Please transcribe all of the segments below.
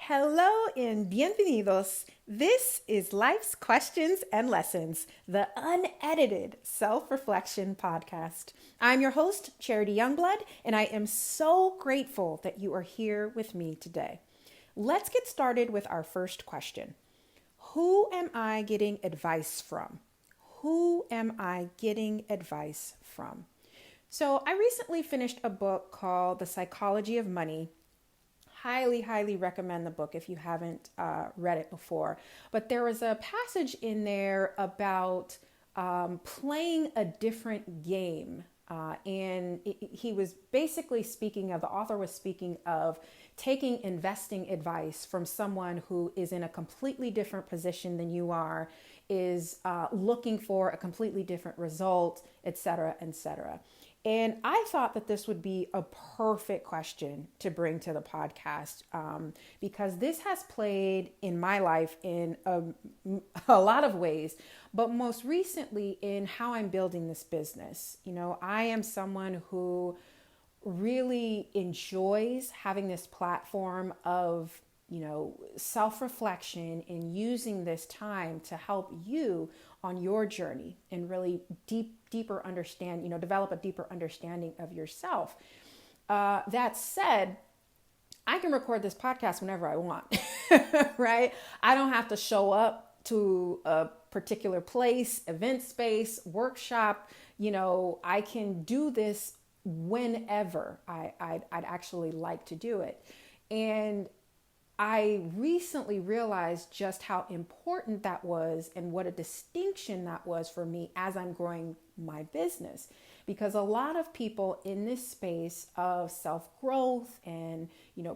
Hello and bienvenidos. This is Life's Questions and Lessons, the unedited self-reflection podcast. I'm your host, Charity Youngblood, and I am so grateful that you are here with me today. Let's get started with our first question. Who am I getting advice from? Who am I getting advice from? So I recently finished a book called The Psychology of Money. Highly recommend the book if you haven't read it before. But there was a passage in there about playing a different game. He was basically the author was speaking of taking investing advice from someone who is in a completely different position than you are, is looking for a completely different result, etc., etc. And I thought that this would be a perfect question to bring to the podcast because this has played in my life in a lot of ways, but most recently in how I'm building this business. You know, I am someone who really enjoys having this platform of, self-reflection and using this time to help you on your journey and really deeper understand, develop a deeper understanding of yourself. That said, I can record this podcast whenever I want, right? I don't have to show up to a particular place, event space, workshop. I can do this whenever I'd actually like to do it. And I recently realized just how important that was and what a distinction that was for me as I'm growing my business. Because a lot of people in this space of self-growth and,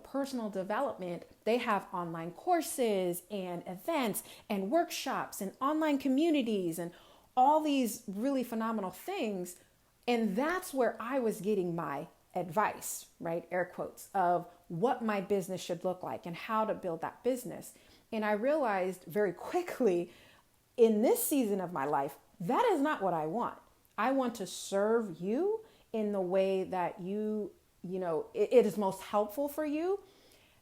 personal development, they have online courses and events and workshops and online communities and all these really phenomenal things. And that's where I was getting my advice, right? Air quotes, of what my business should look like and how to build that business. And I realized very quickly in this season of my life, that is not what I want. I want to serve you in the way that it is most helpful for you.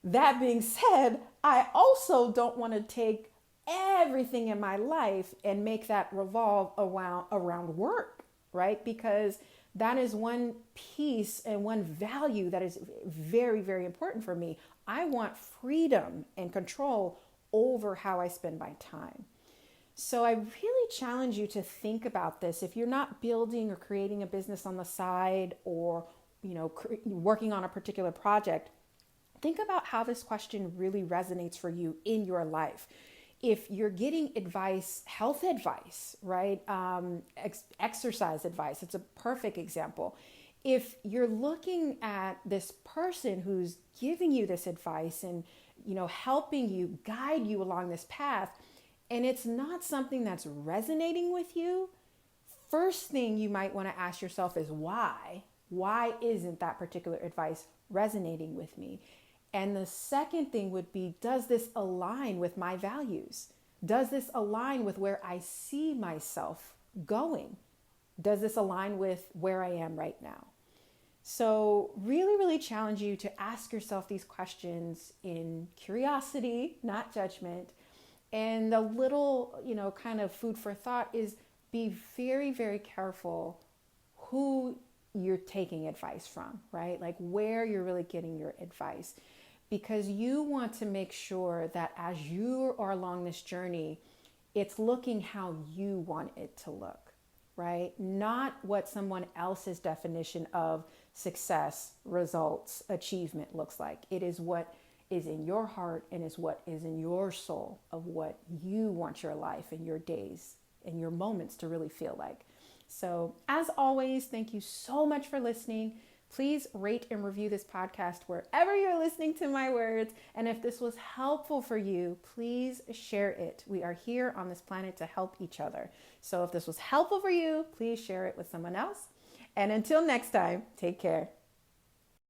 That being said, I also don't want to take everything in my life and make that revolve around work, right? Because that is one piece and one value that is very, very important for me. I want freedom and control over how I spend my time. So I really challenge you to think about this. If you're not building or creating a business on the side or, working on a particular project, think about how this question really resonates for you in your life. If you're getting advice, health advice, right? Exercise advice, it's a perfect example. If you're looking at this person who's giving you this advice and, helping you, guide you along this path, and it's not something that's resonating with you, first thing you might want to ask yourself is why? Why isn't that particular advice resonating with me? And the second thing would be, does this align with my values? Does this align with where I see myself going? Does this align with where I am right now? So really challenge you to ask yourself these questions in curiosity, not judgment. And the little, kind of food for thought is be very, very careful who you're taking advice from, right? Like where you're really getting your advice. Because you want to make sure that as you are along this journey, it's looking how you want it to look, right? Not what someone else's definition of success, results, achievement looks like. It is what is in your heart and is what is in your soul of what you want your life and your days and your moments to really feel like. So as always, thank you so much for listening. Please rate and review this podcast wherever you're listening to my words. And if this was helpful for you, please share it. We are here on this planet to help each other. So if this was helpful for you, please share it with someone else. And until next time, take care.